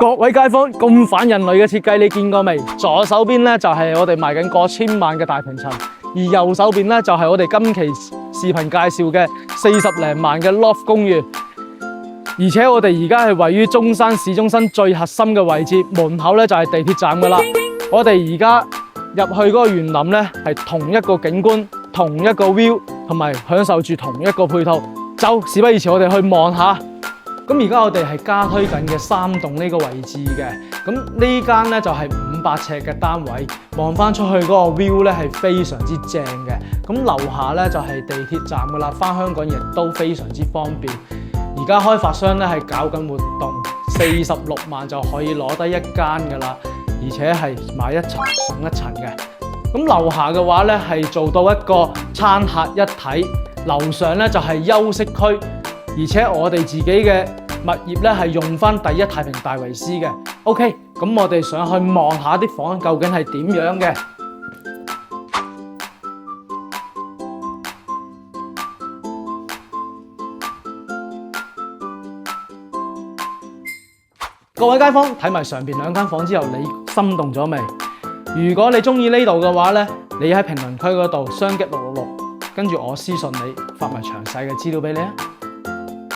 各位街坊，咁反人類嘅設計你見過未？左手邊咧就係我哋賣緊過千萬嘅大平層，而右手邊咧就係我哋今期視頻介紹嘅40零萬嘅 loft 公寓。而且我哋而家係位於中山市中心最核心嘅位置，門口咧就係地鐵站噶啦。我哋而家入去嗰個園林咧係同一個景觀、同一個 view， 同埋享受住同一個配套。走，事不宜遲，我哋去望下。咁而家我哋係加推緊嘅3棟呢個位置嘅。咁呢間咧就係500尺嘅單位，望翻出去嗰個 view 咧係非常之正嘅。咁樓下咧就係地鐵站噶啦，翻香港亦都非常之方便。而家開發商咧係搞緊活動，46萬就可以攞得一間噶啦，而且係買一層送一層嘅。咁樓下嘅話咧係做到一個餐客一體，樓上咧就係休息區，而且我哋自己嘅物業咧係用翻第一太平戴維斯嘅。OK， 咁我哋上去望下啲房究竟係點樣嘅。各位街坊，睇埋上邊2間房之後，你心動咗未？如果你中意呢度嘅話咧，你喺評論區嗰度雙擊666，跟住我私信你，發埋詳細嘅資料俾你啊！